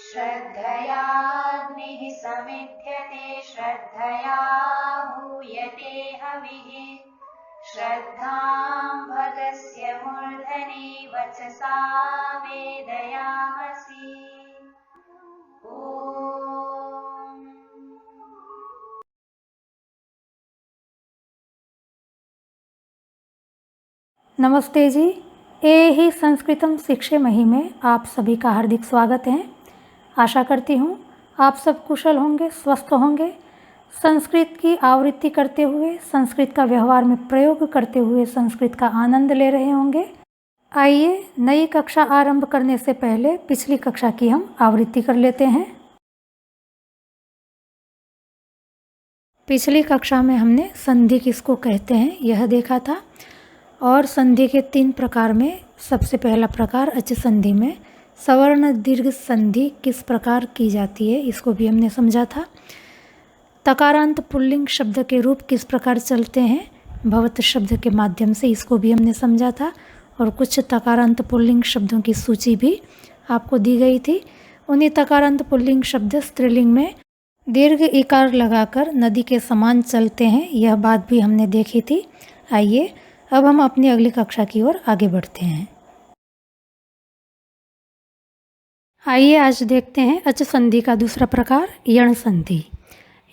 श्रद्धयाग्निः समिध्यते श्रद्धया हूयते हविः श्रद्धां भगस्य मूर्धनि वचसा वेदयामसि। नमस्ते जी। ए ही संस्कृतम शिक्षे मही में आप सभी का हार्दिक स्वागत है। आशा करती हूँ आप सब कुशल होंगे, स्वस्थ होंगे। संस्कृत की आवृत्ति करते हुए, संस्कृत का व्यवहार में प्रयोग करते हुए संस्कृत का आनंद ले रहे होंगे। आइए नई कक्षा आरंभ करने से पहले पिछली कक्षा की हम आवृत्ति कर लेते हैं। पिछली कक्षा में हमने संधि किसको कहते हैं यह देखा था और संधि के 3 प्रकार में सबसे पहला प्रकार अच संधि में सवर्ण दीर्घ संधि किस प्रकार की जाती है इसको भी हमने समझा था। तकारांत पुल्लिंग शब्द के रूप किस प्रकार चलते हैं भवत शब्द के माध्यम से, इसको भी हमने समझा था। और कुछ तकारांत पुल्लिंग शब्दों की सूची भी आपको दी गई थी। उन्हीं तकारांत पुल्लिंग शब्द स्त्रीलिंग में दीर्घ इकार लगाकर नदी के समान चलते हैं, यह बात भी हमने देखी थी। आइए अब हम अपनी अगली कक्षा की ओर आगे बढ़ते हैं। आइए आज देखते हैं अच संधि का दूसरा प्रकार यण संधि।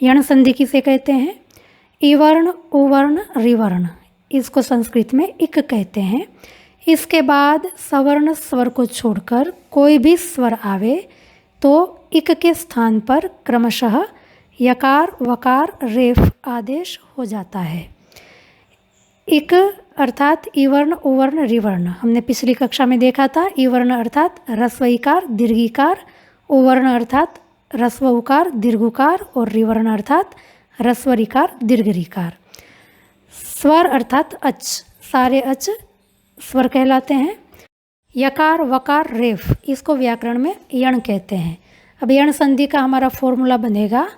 यण संधि किसे कहते हैं? इवर्ण, उवर्ण, रिवर्ण, इसको संस्कृत में इक कहते हैं। इसके बाद सवर्ण स्वर को छोड़कर कोई भी स्वर आवे तो इक के स्थान पर क्रमशः यकार, वकार, रेफ आदेश हो जाता है। इक अर्थात इवर्ण, उवर्ण, रिवर्ण हमने पिछली कक्षा में देखा था। इवर्ण अर्थात ह्रस्व इकार, दीर्घ इकार, उवर्ण अर्थात ह्रस्व उकार, दीर्घ उकार और रिवर्ण अर्थात ह्रस्व ऋकार, दीर्घ ऋकार। स्वर अर्थात अच, सारे अच स्वर कहलाते हैं। यकार, वकार, रेफ इसको व्याकरण में यण कहते हैं। अब यण संधि का हमारा फॉर्मूला बनेगा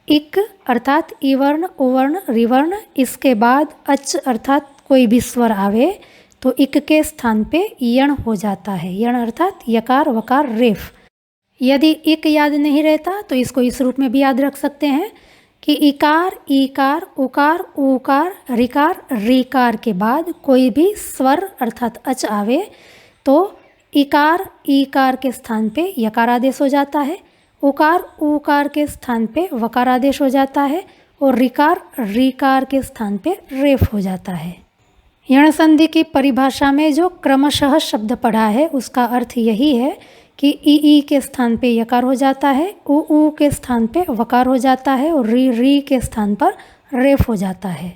इक अर्थात इवर्ण, उवर्ण, रिवर्ण, इसके बाद अच अर्थात कोई भी स्वर आवे तो इक के स्थान पे यण हो जाता है। यण अर्थात यकार, वकार, रेफ। यदि इक याद नहीं रहता तो इसको इस रूप में भी याद रख सकते हैं कि इकार, ईकार, उकार, ऊकार, ऋकार, रीकार के बाद कोई भी स्वर अर्थात अच आवे तो इकार, ईकार के स्थान पे यकार आदेश हो जाता है, उकार, ऊकार के स्थान पे वकार आदेश हो जाता है और ऋकार, रीकार के स्थान पे रेफ हो जाता है। यण संधि की परिभाषा में जो क्रमशः शब्द पढ़ा है उसका अर्थ यही है कि ई के स्थान पे यकार हो जाता है, ऊ के स्थान पे वकार हो जाता है और री के स्थान पर रेफ हो जाता है।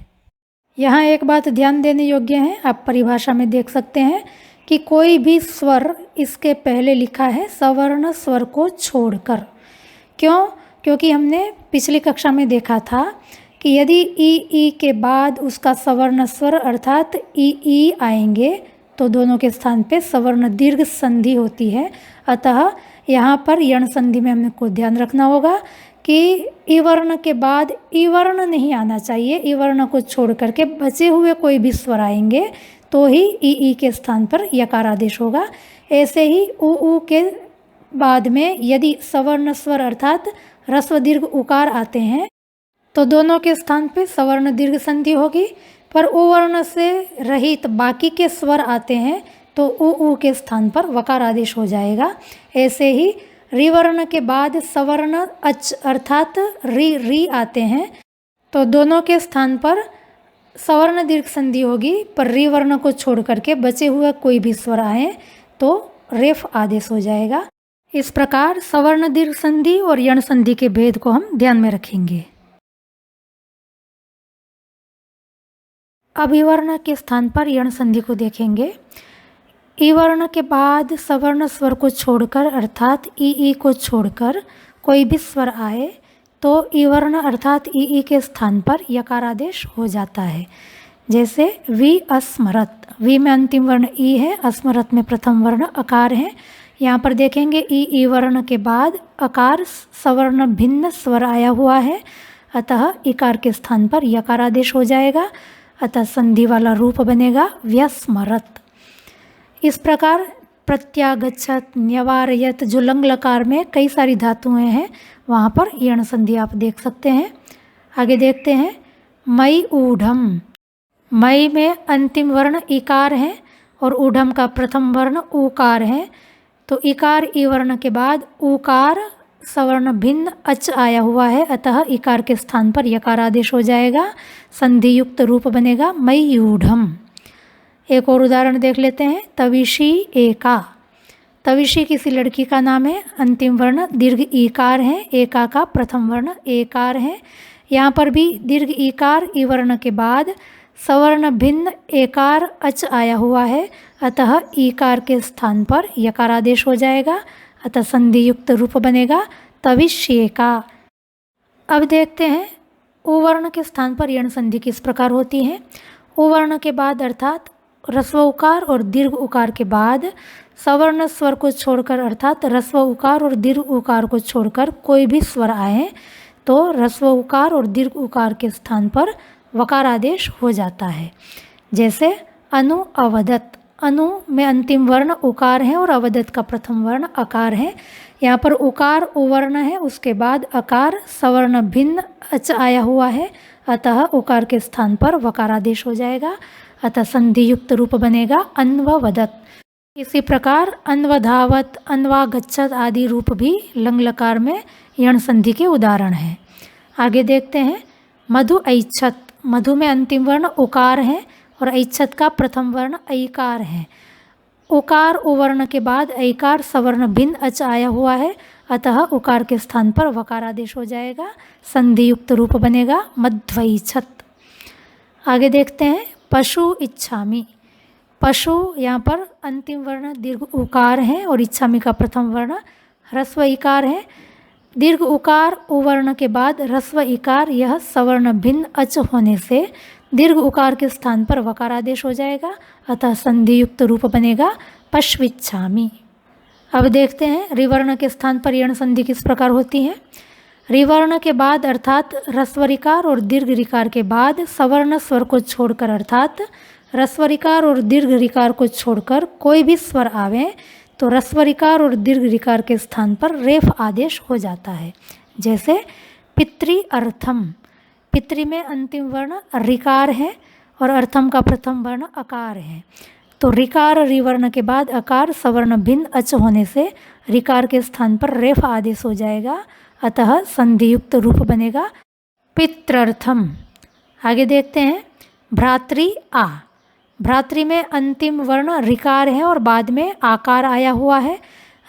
यहाँ एक बात ध्यान देने योग्य है, आप परिभाषा में देख सकते हैं कि कोई भी स्वर इसके पहले लिखा है सवर्ण स्वर को छोड़कर। क्यों? क्योंकि हमने पिछली कक्षा में देखा था कि यदि ई के बाद उसका सवर्ण स्वर अर्थात ई आएंगे तो दोनों के स्थान पे सवर्ण दीर्घ संधि होती है। अतः यहाँ पर यण संधि में हमको ध्यान रखना होगा कि ई वर्ण के बाद ई वर्ण नहीं आना चाहिए। ई वर्ण को छोड़ करके बचे हुए कोई भी स्वर आएंगे तो ही ई के स्थान पर यकार आदेश होगा। ऐसे ही ऊ के बाद में यदि सवर्ण स्वर अर्थात ह्रस्व दीर्घ उकार आते हैं तो दोनों के स्थान पे सवर्ण दीर्घ संधि होगी। पर उवर्ण से रहित बाकी के स्वर आते हैं तो ऊ के स्थान पर वकार आदेश हो जाएगा। ऐसे ही रिवर्ण के बाद सवर्ण अच अर्थात री आते हैं तो दोनों के स्थान पर सवर्ण दीर्घ संधि होगी। पर रिवर्ण को छोड़ करके बचे हुए कोई भी स्वर आए तो रेफ आदेश हो जाएगा। इस प्रकार सवर्ण दीर्घ संधि और यण संधि के भेद को हम ध्यान में रखेंगे। अब इवर्ण के स्थान पर यण संधि को देखेंगे। इवर्ण के बाद सवर्ण स्वर को छोड़कर अर्थात ई को छोड़कर कोई भी स्वर आए तो इवर्ण अर्थात ई के स्थान पर यकार आदेश हो जाता है। जैसे वि अस्मरत, वि में अंतिम वर्ण ई है, अस्मरत में प्रथम वर्ण अकार है। यहाँ पर देखेंगे ई वर्ण के बाद अकार सवर्ण भिन्न स्वर आया हुआ है, अतः इकार के स्थान पर यकार आदेश हो जाएगा। अतः संधि वाला रूप बनेगा व्यस्मरत। इस प्रकार प्रत्यागच्छत, न्यवारयत, जो लंग लकार में कई सारी धातुएं हैं वहाँ पर यण संधि आप देख सकते हैं। आगे देखते हैं मई ऊढ़म। मई में अंतिम वर्ण इकार है और ऊढ़म का प्रथम वर्ण ऊकार है। तो इकार ई वर्ण के बाद ऊकार सवर्ण भिन्न अच आया हुआ है, अतः इकार के स्थान पर यकार आदेश हो जाएगा, संधि युक्त रूप बनेगा मयूढ़म। एक और उदाहरण देख लेते हैं तविशी एका। तविशी किसी लड़की का नाम है, अंतिम वर्ण दीर्घ ईकार है, एका का प्रथम वर्ण एकार है। यहाँ पर भी दीर्घ ईकार ई वर्ण के बाद सवर्ण भिन्न एकार अच आया हुआ है, अतः ईकार के स्थान पर यकार आदेश हो जाएगा, अतः संधि युक्त रूप बनेगा तविष्येका। अब देखते हैं उ वर्ण के स्थान पर यण संधि किस प्रकार होती है। उ वर्ण के बाद अर्थात ह्रस्व उकार और दीर्घ उकार के बाद सवर्ण स्वर को छोड़कर अर्थात ह्रस्व उकार और दीर्घ उकार को छोड़कर कोई भी स्वर आए तो ह्रस्व उकार और दीर्घ उकार के स्थान पर वकार आदेश हो जाता है। जैसे अनु अवदत। अनु में अंतिम वर्ण उकार है और अवदत का प्रथम वर्ण अकार है। यहाँ पर उकार उवर्ण है, उसके बाद अकार सवर्ण भिन्न अच आया हुआ है, अतः उकार के स्थान पर वकार आदेश हो जाएगा, अतः संधि युक्त रूप बनेगा अन्ववदत। इसी प्रकार अन्वधावत, अन्वागच्छत आदि रूप भी लंग लकार में यण संधि के उदाहरण हैं। आगे देखते हैं मधु ऐच्छत। मधु में अंतिम वर्ण उकार है और ऐच्छत का प्रथम वर्ण ऐकार है। उकार उवर्ण के बाद ऐकार सवर्ण भिन्न अच आया हुआ है, अतः उकार के स्थान पर वकार आदेश हो जाएगा, संधि युक्त रूप बनेगा मध्वैच्छत। आगे देखते हैं पशु इच्छामि। पशु यहाँ पर अंतिम वर्ण दीर्घ उकार है और इच्छामि का प्रथम वर्ण ह्रस्व इकार है। दीर्घ उकार उवर्ण के बाद ह्रस्व इकार यह सवर्ण भिन्न अच होने से दीर्घ उकार के स्थान पर वकार आदेश हो जाएगा, अतः संधि युक्त रूप बनेगा पश्विच्छामि। अब देखते हैं रिवर्ण के स्थान पर यण संधि किस प्रकार होती है। रिवर्ण के बाद अर्थात ह्रस्व ऋकार और दीर्घ ऋकार के बाद सवर्ण स्वर को छोड़कर अर्थात ह्रस्व ऋकार और दीर्घ ऋकार को छोड़कर कोई भी स्वर आवे तो ह्रस्व ऋकार और दीर्घ ऋकार के स्थान पर रेफ आदेश हो जाता है। जैसे पितृ अर्थम। पितृ में अंतिम वर्ण ऋकार है और अर्थम का प्रथम वर्ण अकार है। तो ऋकार रिवर्ण के बाद अकार सवर्ण भिन्न अच होने से ऋकार के स्थान पर रेफ आदेश हो जाएगा, अतः संधि युक्त रूप बनेगा पित्रर्थम। आगे देखते हैं भ्रातृ आ। भ्रातृ में अंतिम वर्ण ऋकार है और बाद में आकार आया हुआ है।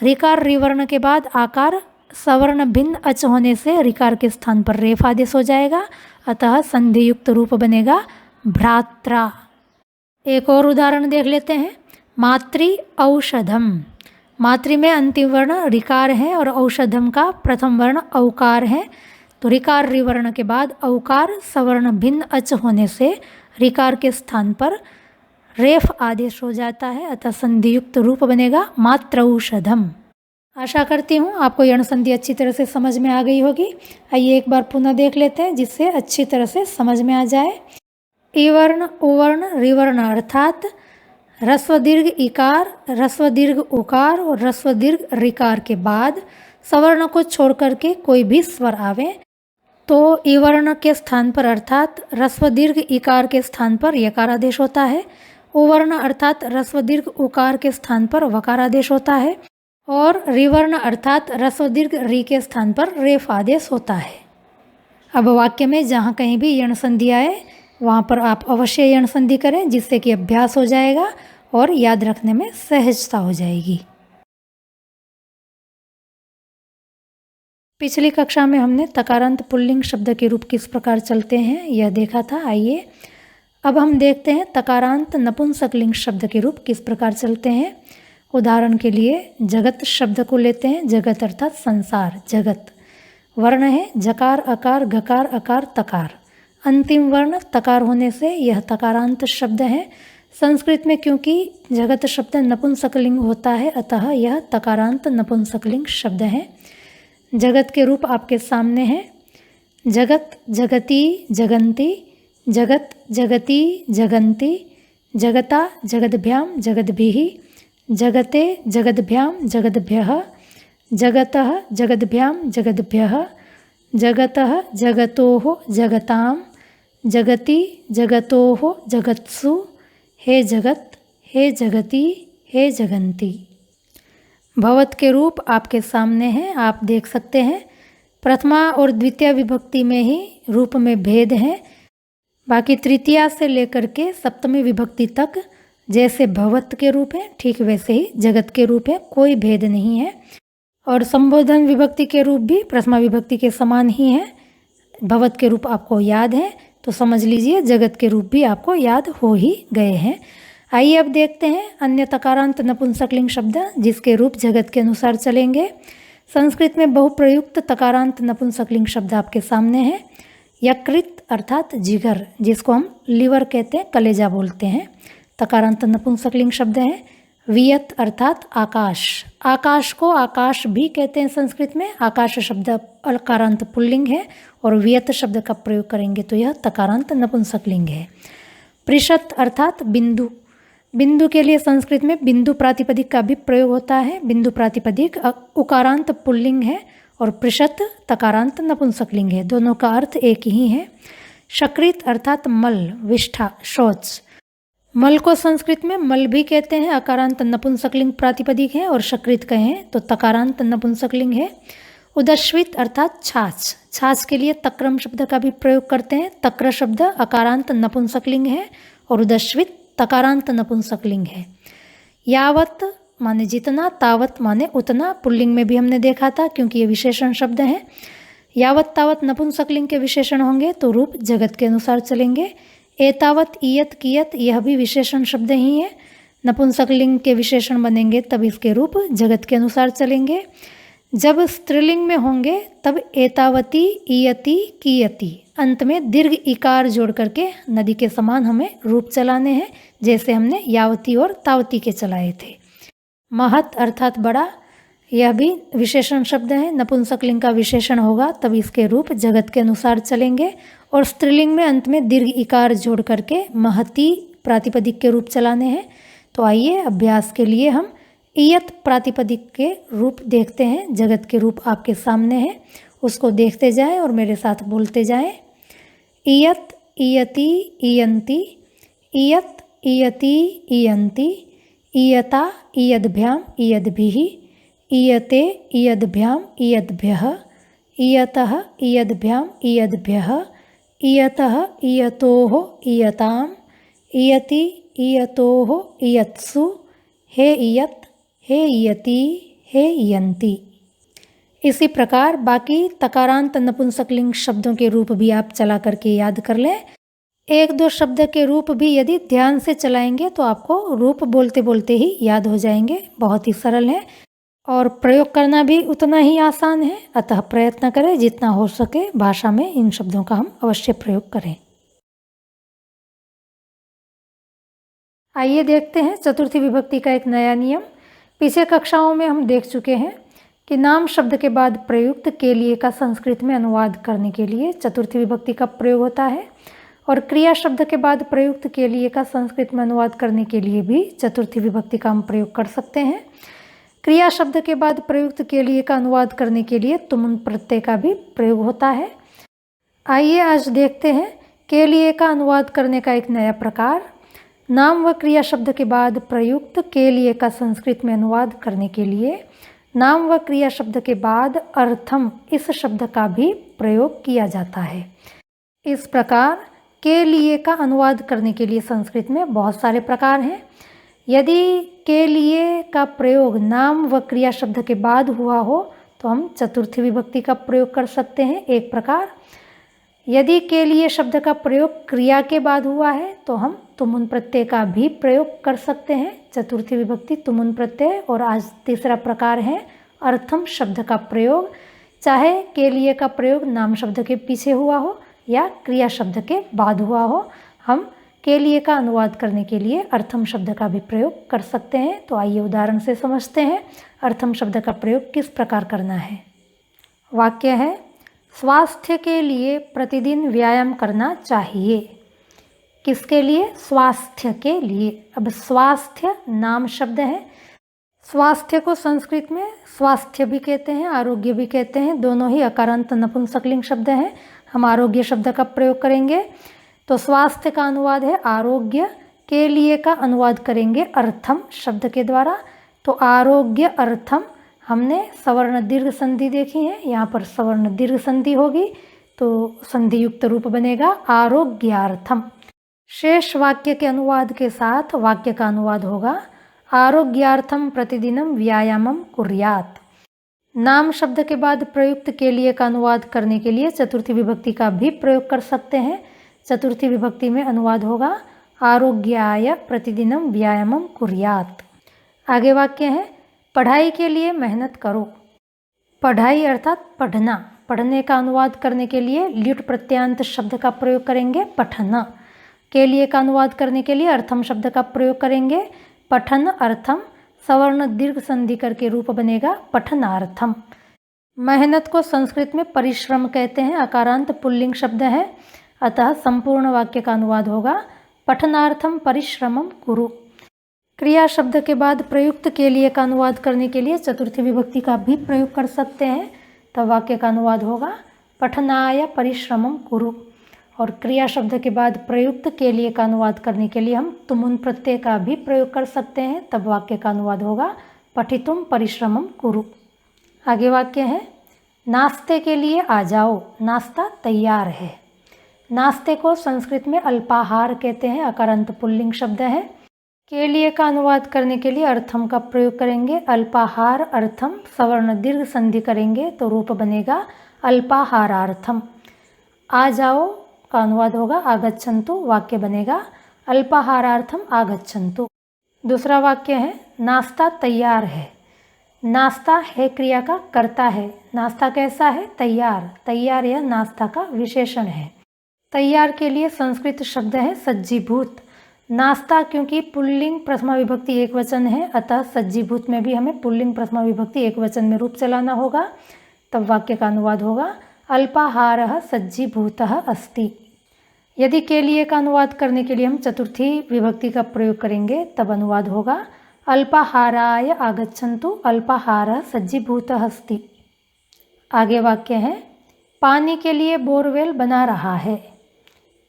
ऋकार रिवर्ण के बाद आकार सवर्ण भिन्न अच होने से ऋकार के स्थान पर रेफ आदेश हो जाएगा, अतः संधि युक्त रूप बनेगा भ्रात्रा। एक और उदाहरण देख लेते हैं मातृ औषधम। मातृ में अंतिम वर्ण ऋकार है और औषधम का प्रथम वर्ण औकार है। तो ऋकार रिवर्ण के बाद औकार सवर्ण भिन्न अच होने से ऋकार के स्थान पर रेफ आदेश हो जाता है, अतः संधि युक्त रूप बनेगा मात्रौषधम। आशा करती हूँ आपको यण संधि अच्छी तरह से समझ में आ गई होगी। आइए एक बार पुनः देख लेते हैं जिससे अच्छी तरह से समझ में आ जाए। इवर्ण उवर्ण रिवर्ण अर्थात ह्रस्व दीर्घ इकार, ह्रस्व दीर्घ उकार और ह्रस्व दीर्घ ऋकार के बाद सवर्ण को छोड़ करके कोई भी स्वर आवे तो इवर्ण के स्थान पर अर्थात ह्रस्व दीर्घ इकार के स्थान पर यकार आदेश होता है। उवर्ण अर्थात ह्रस्व दीर्घ उकार के स्थान पर वकार आदेश होता है और रिवर्ण अर्थात ह्रस्व दीर्घ रि के स्थान पर रेफ आदेश होता है। अब वाक्य में जहाँ कहीं भी यण संधि आए वहाँ पर आप अवश्य यण संधि करें, जिससे कि अभ्यास हो जाएगा और याद रखने में सहजता हो जाएगी। पिछली कक्षा में हमने तकारांत पुल्लिंग शब्द के रूप किस प्रकार चलते हैं यह देखा था। आइए अब हम देखते हैं तकारांत नपुंसकलिंग शब्द के रूप किस प्रकार चलते हैं। उदाहरण के लिए जगत शब्द को लेते हैं। जगत अर्थात संसार, जगत। वर्ण है जकार अकार गकार अकार तकार। अंतिम वर्ण तकार होने से यह तकारांत शब्द है। संस्कृत में क्योंकि जगत शब्द नपुंसकलिंग होता है अतः यह तकारांत नपुंसकलिंग शब्द है। जगत के रूप आपके सामने हैं। जगत जगती जगन्ति, जगत जगती जगन्ति, जगता जगद्भ्याम जगद्भिः, जगते जगद्भ्यां जगद्भ्यः, जगतः जगद्भ्यां जगद्भ्यः, जगतः जगतोः जगतां, जगति जगतोः जगत्सु, हे जगत, हे जगति, हे जगन्ति। भवत के रूप आपके सामने हैं, आप देख सकते हैं। प्रथमा और द्वितीय विभक्ति में ही रूप में भेद है, बाकी तृतीया से लेकर के सप्तमी विभक्ति तक जैसे भवत के रूप है ठीक वैसे ही जगत के रूप है, कोई भेद नहीं है। और संबोधन विभक्ति के रूप भी प्रथमा विभक्ति के समान ही है। भवत के रूप आपको याद है तो समझ लीजिए जगत के रूप भी आपको याद हो ही गए हैं। आइए अब देखते हैं अन्य तकारांत नपुंसकलिंग शब्द जिसके रूप जगत के अनुसार चलेंगे। संस्कृत में बहुप्रयुक्त तकारांत नपुंसकलिंग शब्द आपके सामने है। यकृत अर्थात जिगर, जिसको हम लीवर कहते हैं, कलेजा बोलते हैं, तकारांत नपुंसकलिंग शब्द है। वियत अर्थात आकाश, आकाश को आकाश भी कहते हैं संस्कृत में। आकाश शब्द अकारांत पुल्लिंग है और वियत शब्द का प्रयोग करेंगे तो यह तकारांत नपुंसकलिंग है। पृषत अर्थात बिंदु, बिंदु के लिए संस्कृत में बिंदु प्रातिपदिक का भी प्रयोग होता है। बिंदु प्रातिपदिक उकारांत पुल्लिंग है और पृषत तकारांत नपुंसकलिंग है, दोनों का अर्थ एक ही है। शकृत अर्थात मल, विष्ठा, शौच, मल को संस्कृत में मल भी कहते हैं, अकारांत नपुंसकलिंग प्रातिपदिक है, और शकृत कहें तो तकारांत नपुंसकलिंग है। उदश्वित अर्थात छाछ, छाछ के लिए तक्रम शब्द का भी प्रयोग करते हैं। तक्र शब्द अकारांत नपुंसकलिंग है और उदश्वित तकारांत नपुंसकलिंग है। यावत माने जितना, तावत माने उतना, पुल्लिंग में भी हमने देखा था क्योंकि ये विशेषण शब्द हैं। यावत तावत नपुंसकलिंग के विशेषण होंगे तो रूप जगत के अनुसार चलेंगे। एतावत, इयत, कियत यह भी विशेषण शब्द ही है, नपुंसकलिंग के विशेषण बनेंगे तब इसके रूप जगत के अनुसार चलेंगे। जब स्त्रीलिंग में होंगे तब एतावती, इयति, कियति, अंत में दीर्घ इकार जोड़ करके नदी के समान हमें रूप चलाने हैं, जैसे हमने यावती और तावती के चलाए थे। महत अर्थात बड़ा, यह भी विशेषण शब्द है, नपुंसकलिंग का विशेषण होगा तब इसके रूप जगत के अनुसार चलेंगे। और स्त्रीलिंग में अंत में दीर्घ इकार जोड़ करके महती प्रातिपदिक के रूप चलाने हैं। तो आइए अभ्यास के लिए हम इयत प्रातिपदिक के रूप देखते हैं। जगत के रूप आपके सामने हैं, उसको देखते जाएं और मेरे साथ बोलते जाएं। इयत, इयति, इयन्ति, इयत, इयति, इयन्ति, इयता, इयद्भ्याम, इयद्भिः, इयते, इयद्भ्याम, इयद्भ्यः, इयतः, इयद्भ्याम, इयद्भ्यः, इयतः, इयतोः, इयताम्, इयति, इयतोः, इयत्सु, हे इयत, हे इयति, हे इयन्ति। इसी प्रकार बाकी तकारांत नपुंसकलिंग शब्दों के रूप भी आप चला करके याद कर लें। एक दो शब्द के रूप भी यदि ध्यान से चलाएंगे तो आपको रूप बोलते बोलते ही याद हो जाएंगे। बहुत ही सरल है और प्रयोग करना भी उतना ही आसान है, अतः प्रयत्न करें जितना हो सके भाषा में इन शब्दों का हम अवश्य प्रयोग करें। आइए देखते हैं चतुर्थी विभक्ति का एक नया नियम। पीछे कक्षाओं में हम देख चुके हैं कि नाम शब्द के बाद प्रयुक्त के लिए का संस्कृत में अनुवाद करने के लिए चतुर्थी विभक्ति का प्रयोग होता है और क्रिया शब्द के बाद प्रयुक्त के लिए का संस्कृत में अनुवाद करने के लिए भी चतुर्थी विभक्ति का हम प्रयोग कर सकते हैं। क्रिया शब्द के बाद प्रयुक्त के लिए का अनुवाद करने के लिए तुमुन प्रत्यय का भी प्रयोग होता है। आइए आज देखते हैं के लिए का अनुवाद करने का एक नया प्रकार। नाम व क्रिया शब्द के बाद प्रयुक्त के लिए का संस्कृत में अनुवाद करने के लिए नाम व क्रिया शब्द के बाद अर्थम इस शब्द का भी प्रयोग किया जाता है। इस प्रकार के लिए का अनुवाद करने के लिए संस्कृत में बहुत सारे प्रकार हैं। यदि के लिए का प्रयोग नाम व क्रिया शब्द के बाद हुआ हो तो हम चतुर्थी विभक्ति का प्रयोग कर सकते हैं एक प्रकार। यदि के लिए शब्द का प्रयोग क्रिया के बाद हुआ है तो हम तुमुन प्रत्यय का भी प्रयोग कर सकते हैं, चतुर्थी विभक्ति तुमुन प्रत्यय। और आज तीसरा प्रकार है अर्थम शब्द का प्रयोग, चाहे के लिए का प्रयोग नाम शब्द के पीछे हुआ हो या क्रिया शब्द के बाद हुआ हो, हम के लिए का अनुवाद करने के लिए अर्थम शब्द का भी प्रयोग कर सकते हैं। तो आइए उदाहरण से समझते हैं अर्थम शब्द का प्रयोग किस प्रकार करना है। वाक्य है, स्वास्थ्य के लिए प्रतिदिन व्यायाम करना चाहिए। किसके लिए? स्वास्थ्य के लिए। अब स्वास्थ्य नाम शब्द है, स्वास्थ्य को संस्कृत में स्वास्थ्य भी कहते हैं, आरोग्य भी कहते हैं। दोनों ही अकारांत नपुंसकलिंग शब्द हैं। हम आरोग्य शब्द का प्रयोग करेंगे तो स्वास्थ्य का अनुवाद है आरोग्य, के लिए का अनुवाद करेंगे अर्थम शब्द के द्वारा। तो आरोग्य अर्थम हमने सवर्ण दीर्घ संधि देखी है, यहाँ पर सवर्ण दीर्घ संधि होगी तो संधि युक्त रूप बनेगा आरोग्यार्थम। शेष वाक्य के अनुवाद के साथ वाक्य का अनुवाद होगा आरोग्यार्थम प्रतिदिनम व्यायामम कुर्यात। नाम शब्द के बाद प्रयुक्त के लिए का अनुवाद करने के लिए चतुर्थी विभक्ति का भी प्रयोग कर सकते हैं। चतुर्थी विभक्ति में अनुवाद होगा आरोग्याय प्रतिदिनम व्यायामम कुर्यात। आगे वाक्य है पढ़ाई के लिए मेहनत करो। पढ़ाई अर्थात पढ़ना, पढ़ने का अनुवाद करने के लिए ल्युट प्रत्यांत शब्द का प्रयोग करेंगे पठन। के लिए का अनुवाद करने के लिए अर्थम शब्द का प्रयोग करेंगे पठन अर्थम, सवर्ण दीर्घ संधि करके रूप बनेगा पठनार्थम। मेहनत को संस्कृत में परिश्रम कहते हैं, अकारांत पुल्लिंग शब्द है, अतः संपूर्ण वाक्य का अनुवाद होगा पठनार्थम परिश्रमम कुरु। क्रिया शब्द के बाद प्रयुक्त के लिए का अनुवाद करने के लिए चतुर्थी विभक्ति का भी प्रयोग कर सकते हैं, तब वाक्य का अनुवाद होगा पठनाय परिश्रमम कुरु। और क्रिया शब्द के बाद प्रयुक्त के लिए का अनुवाद करने के लिए हम तुमुन प्रत्यय का भी प्रयोग कर सकते हैं, तब वाक्य का अनुवाद होगा पठितुम परिश्रमम कुरु। आगे वाक्य है नाश्ते के लिए आ जाओ, नाश्ता तैयार है। नाश्ते को संस्कृत में अल्पाहार कहते हैं, अकारांत पुल्लिंग शब्द है। के लिए का अनुवाद करने के लिए अर्थम का प्रयोग करेंगे अल्पाहार अर्थम, सवर्ण दीर्घ संधि करेंगे तो रूप बनेगा अल्पाहारार्थम। आ जाओ का अनुवाद होगा आगच्छन्तु, वाक्य बनेगा अल्पाहारार्थम आगच्छन्तु। दूसरा वाक्य है नाश्ता तैयार है। नाश्ता है क्रिया का कर्ता है, नाश्ता कैसा है तैयार, तैयार यह नाश्ता का विशेषण है। तैयार के लिए संस्कृत शब्द है सज्जीभूत। नाश्ता क्योंकि पुल्लिंग प्रथमा विभक्ति एक वचन है, अतः सज्जीभूत में भी हमें पुल्लिंग प्रथमा विभक्ति एक वचन में रूप चलाना होगा, तब वाक्य का अनुवाद होगा अल्पाहारः सज्जीभूतः अस्ति। यदि के लिए का अनुवाद करने के लिए हम चतुर्थी विभक्ति का प्रयोग करेंगे तब अनुवाद होगा अल्पाहाराय आगच्छन्तु अल्पाहारः सज्जीभूतः अस्ति। आगे वाक्य है पानी के लिए बोरवेल बना रहा है।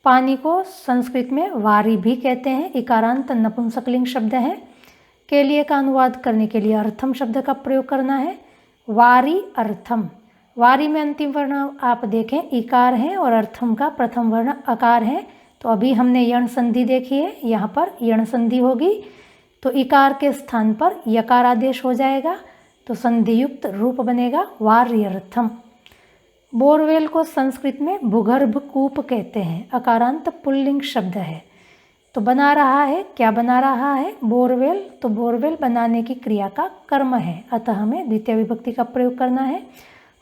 पानी को संस्कृत में वारी भी कहते हैं, इकारांत नपुंसकलिंग शब्द है। के लिए का अनुवाद करने के लिए अर्थम शब्द का प्रयोग करना है वारी अर्थम। वारी में अंतिम वर्ण आप देखें इकार है और अर्थम का प्रथम वर्ण अकार है, तो अभी हमने यण संधि देखी है, यहाँ पर यण संधि होगी तो इकार के स्थान पर यकार आदेश हो जाएगा, तो संधियुक्त रूप बनेगा वार्यर्थम। बोरवेल को संस्कृत में भूगर्भ कूप कहते हैं, अकारांत पुल्लिंग शब्द है। तो बना रहा है, क्या बना रहा है बोरवेल, तो बोरवेल बनाने की क्रिया का कर्म है, अतः हमें द्वितीय विभक्ति का प्रयोग करना है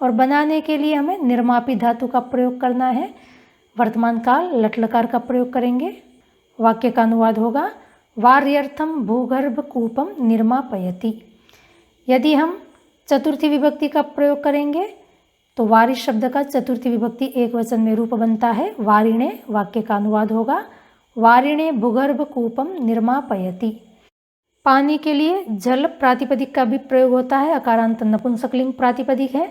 और बनाने के लिए हमें निर्मापी धातु का प्रयोग करना है। वर्तमान काल लट लकार का प्रयोग करेंगे। वाक्य का अनुवाद होगा वार्यर्थम भूगर्भ कूपम निर्मापयति। यदि हम चतुर्थी विभक्ति का प्रयोग करेंगे तो वारी शब्द का चतुर्थी विभक्ति एक वचन में रूप बनता है वारिणे। वाक्य का अनुवाद होगा वारिणे भूगर्भ कूपम निर्मापयति। पानी के लिए जल प्रातिपदिक का भी प्रयोग होता है, अकारांत नपुंसकलिंग प्रातिपदिक है।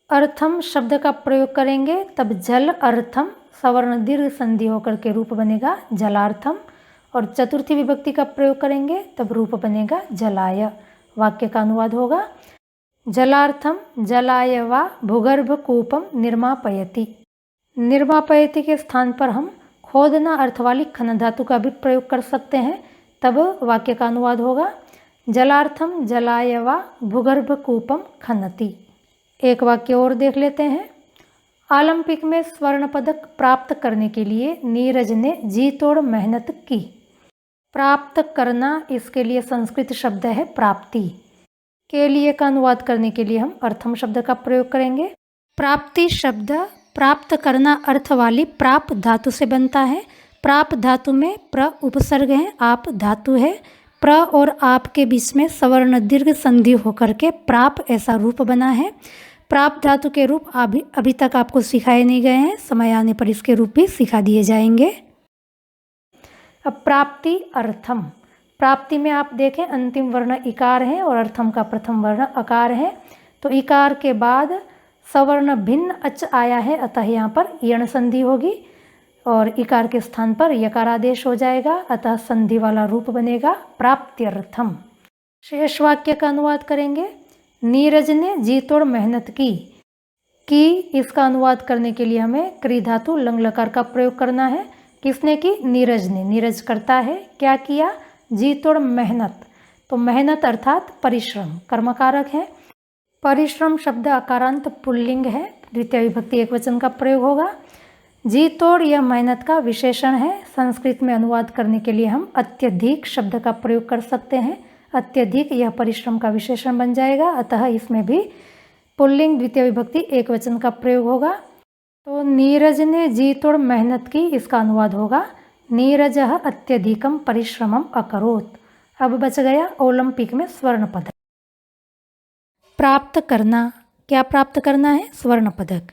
अर्थम शब्द का प्रयोग करेंगे तब जल अर्थम, सवर्ण दीर्घ संधि होकर के रूप बनेगा जलार्थम, और चतुर्थी विभक्ति का प्रयोग करेंगे तब रूप बनेगा जलाय। वाक्य का अनुवाद होगा जलार्थम जलाय वा भूगर्भ कूपम निर्मापयति। निर्मापयति के स्थान पर हम खोदना अर्थ वाली खन धातु का भी प्रयोग कर सकते हैं, तब वाक्य का अनुवाद होगा जलार्थम जलाय वा भूगर्भ कूपम खनति। एक वाक्य और देख लेते हैं। ओलंपिक में स्वर्ण पदक प्राप्त करने के लिए नीरज ने जी तोड़ मेहनत की। प्राप्त करना, इसके लिए संस्कृत शब्द है प्राप्ति। के लिए का अनुवाद करने के लिए हम अर्थम शब्द का प्रयोग करेंगे। प्राप्ति शब्द प्राप्त करना अर्थ वाली प्राप धातु से बनता है। प्राप धातु में प्र उपसर्ग है, आप धातु है। प्र और आप के बीच में सवर्ण दीर्घ संधि होकर के प्राप ऐसा रूप बना है। प्राप धातु के रूप अभी तक आपको सिखाए नहीं गए हैं, समय आने पर इसके रूप भी सिखा दिए जाएंगे। अब प्राप्ति अर्थम। प्राप्ति में आप देखें अंतिम वर्ण इकार है और अर्थम का प्रथम वर्ण अकार है, तो इकार के बाद सवर्ण भिन्न अच आया है, अतः यहाँ पर यण संधि होगी और इकार के स्थान पर यकारादेश हो जाएगा, अतः संधि वाला रूप बनेगा प्राप्त्यर्थम। शेष वाक्य का अनुवाद करेंगे। नीरज ने जी तोड़ मेहनत की इसका अनुवाद करने के लिए हमें क्री धातु लंग लकार का प्रयोग करना है। किसने की? नीरज ने। नीरज करता है, क्या किया? जी तोड़ मेहनत। तो मेहनत अर्थात परिश्रम, कर्मकारक है। परिश्रम शब्द अकारांत पुल्लिंग है, द्वितीय विभक्ति एकवचन का प्रयोग होगा। जी तोड़ यह मेहनत का विशेषण है। संस्कृत में अनुवाद करने के लिए हम अत्यधिक शब्द का प्रयोग कर सकते हैं। अत्यधिक यह परिश्रम का विशेषण बन जाएगा, अतः इसमें भी पुल्लिंग द्वितीय विभक्ति एकवचन का प्रयोग होगा। तो नीरज ने जी तोड़ मेहनत की, इसका अनुवाद होगा नीरजः अत्यधिकम परिश्रमम अकरोत्। अब बच गया ओलंपिक में स्वर्ण पदक। प्राप्त करना, क्या प्राप्त करना है? स्वर्ण पदक।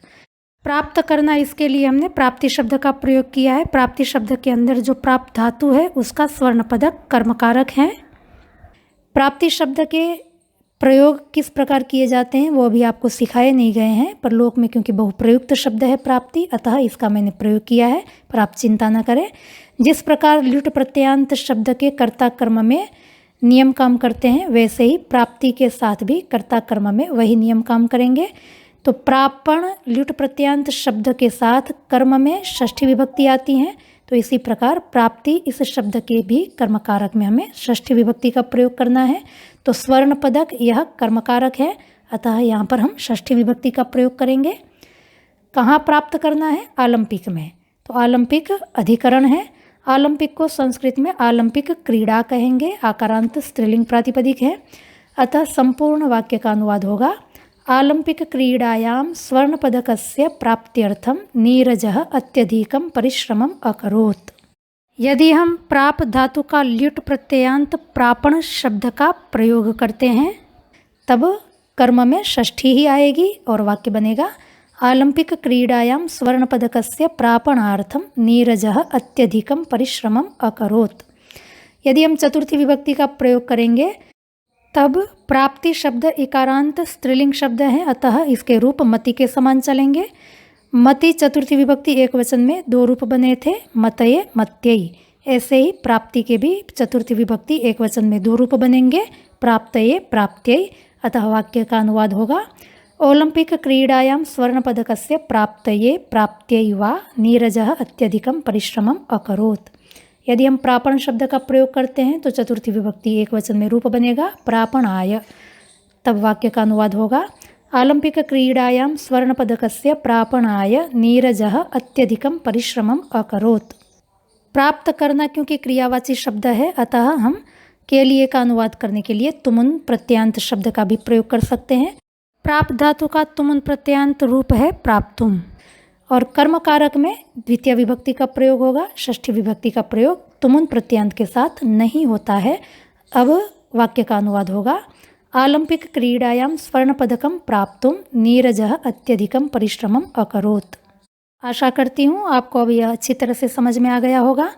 प्राप्त करना, इसके लिए हमने प्राप्ति शब्द का प्रयोग किया है। प्राप्ति शब्द के अंदर जो प्राप्त धातु है उसका स्वर्ण पदक कर्मकारक है। प्राप्ति शब्द के प्रयोग किस प्रकार किए जाते हैं वो अभी आपको सिखाए नहीं गए हैं, पर लोक में क्योंकि बहुप्रयुक्त शब्द है प्राप्ति, अतः इसका मैंने प्रयोग किया है, पर आप चिंता न करें। जिस प्रकार ल्युट प्रत्ययांत शब्द के कर्ता कर्म में नियम काम करते हैं, वैसे ही प्राप्ति के साथ भी कर्ता कर्म में वही नियम काम करेंगे। तो प्रापण ल्युट प्रत्ययांत शब्द के साथ कर्म में षष्ठी विभक्ति आती है, तो इसी प्रकार प्राप्ति इस शब्द के भी कर्मकारक में हमें षष्ठी विभक्ति का प्रयोग करना है। तो स्वर्ण पदक यह कर्मकारक है, अतः यहाँ पर हम षष्ठी विभक्ति का प्रयोग करेंगे। कहाँ प्राप्त करना है? ओलंपिक में। तो ओलंपिक अधिकरण है। ओलंपिक को संस्कृत में ओलंपिक क्रीड़ा कहेंगे, आकारांत स्त्रीलिंग प्रातिपदिक है, अतः संपूर्ण वाक्य का अनुवाद होगा ओलंपिक क्रीडायां स्वर्ण पदकस्य प्राप्त्यर्थम नीरजः अत्यधिकं परिश्रमम् अकरोत्। यदि हम प्राप धातु का ल्युट प्रत्ययांत प्रापण शब्द का प्रयोग करते हैं तब कर्म में षष्ठी ही आएगी और वाक्य बनेगा ओलंपिक क्रीडायां स्वर्ण पदकस्य प्रापणार्थम नीरजः अत्यधिकं परिश्रमम् अकरोत्। यदि हम चतुर्थी विभक्ति का प्रयोग करेंगे तब प्राप्ति शब्द इकारांत स्त्रीलिंग शब्द है, अतः इसके रूप मति के समान चलेंगे। मति चतुर्थी विभक्ति एक वचन में दो रूप बने थे, मतये मत्ययी। ऐसे ही प्राप्ति के भी चतुर्थी विभक्ति एक वचन में दो रूप बनेंगे, प्राप्तये प्राप्त्ययी। अतः वाक्य का अनुवाद होगा ओलंपिक क्रीडायां स्वर्ण पदकस्य प्राप्तये प्राप्त्ययी वा नीरजः अत्यधिकं परिश्रमम् अकरोत्। यदि हम प्रापण शब्द का प्रयोग करते हैं तो चतुर्थी विभक्ति एक वचन में रूप बनेगा प्रापणाय, तब वाक्य का अनुवाद होगा ओलंपिक क्रीडायां स्वर्ण पदकस्य प्रापणाय नीरजः अत्यधिकं परिश्रमम् अकरोत्। प्राप्त करना क्योंकि क्रियावाची शब्द है, अतः हम के लिए का अनुवाद करने के लिए तुमुन प्रत्ययांत शब्द का भी प्रयोग कर सकते हैं। प्राप्त धातु का तुमुन प्रत्ययांत रूप है प्राप्तुम और कर्मकारक में द्वितीय विभक्ति का प्रयोग होगा। षष्ठी विभक्ति का प्रयोग तुमुन प्रत्ययांत के साथ नहीं होता है। अब वाक्य का अनुवाद होगा ओलंपिक क्रीडायां स्वर्ण पदकं प्राप्तुम नीरजः अत्यधिकं परिश्रमम् अकरोत्। आशा करती हूँ आपको अब यह अच्छी तरह से समझ में आ गया होगा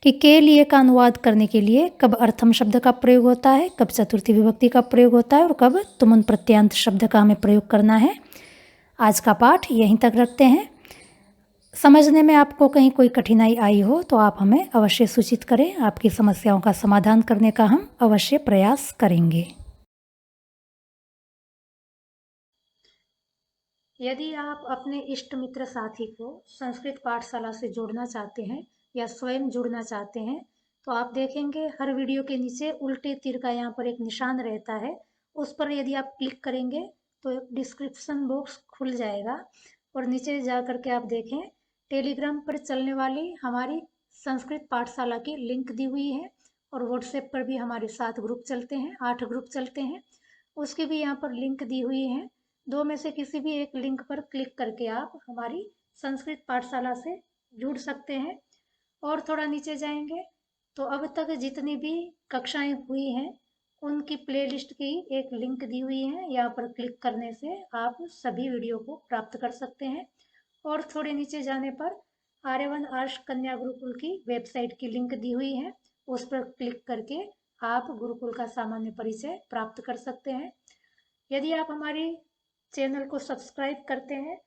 कि के लिए का अनुवाद करने के लिए कब अर्थम शब्द का प्रयोग होता है, कब चतुर्थी विभक्ति का प्रयोग होता है और कब तुमुन प्रत्ययांत शब्द का हमें प्रयोग करना है। आज का पाठ यहीं तक रखते हैं। समझने में आपको कहीं कोई कठिनाई आई हो तो आप हमें अवश्य सूचित करें, आपकी समस्याओं का समाधान करने का हम अवश्य प्रयास करेंगे। यदि आप अपने इष्ट मित्र साथी को संस्कृत पाठशाला से जोड़ना चाहते हैं या स्वयं जुड़ना चाहते हैं तो आप देखेंगे हर वीडियो के नीचे उल्टे तीर का यहाँ पर एक निशान रहता है, उस पर यदि आप क्लिक करेंगे तो डिस्क्रिप्शन बॉक्स खुल जाएगा और नीचे जा कर के आप देखें टेलीग्राम पर चलने वाली हमारी संस्कृत पाठशाला की लिंक दी हुई है और व्हाट्सएप पर भी हमारे 7 ग्रुप चलते हैं, 8 ग्रुप चलते हैं, उसकी भी यहाँ पर लिंक दी हुई है। दो में से किसी भी एक लिंक पर क्लिक करके आप हमारी संस्कृत पाठशाला से जुड़ सकते हैं। और थोड़ा नीचे जाएंगे तो अब तक जितनी भी कक्षाएं हुई हैं उनकी प्लेलिस्ट की एक लिंक दी हुई है, यहाँ पर क्लिक करने से आप सभी वीडियो को प्राप्त कर सकते हैं। और थोड़े नीचे जाने पर आर्यवन आर्ष कन्या गुरुकुल की वेबसाइट की लिंक दी हुई है, उस पर क्लिक करके आप गुरुकुल का सामान्य परिचय प्राप्त कर सकते हैं। यदि आप हमारी चैनल को सब्सक्राइब करते हैं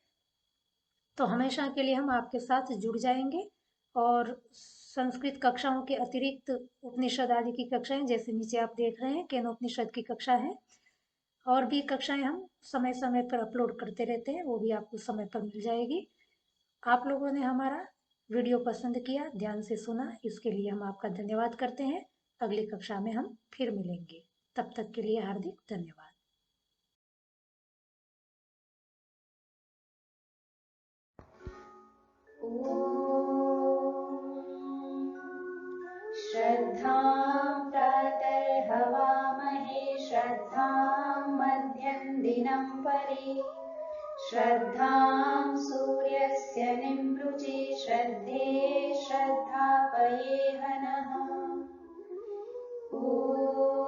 तो हमेशा के लिए हम आपके साथ जुड़ जाएंगे और संस्कृत कक्षाओं के अतिरिक्त उपनिषद आदि की कक्षाएं, जैसे नीचे आप देख रहे हैं केनोपनिषद की कक्षा है, और भी कक्षाएं हम समय समय पर अपलोड करते रहते हैं, वो भी आपको समय पर मिल जाएगी। आप लोगों ने हमारा वीडियो पसंद किया, ध्यान से सुना, इसके लिए हम आपका धन्यवाद करते हैं। अगली कक्षा में हम फिर मिलेंगे, तब तक के लिए हार्दिक धन्यवाद। श्रद्धां प्रातर्हवामहे श्रद्धां मध्यं दिनं परि श्रद्धां सूर्यस्य निमृचे श्रद्धे श्रद्धापये हनः। ॐ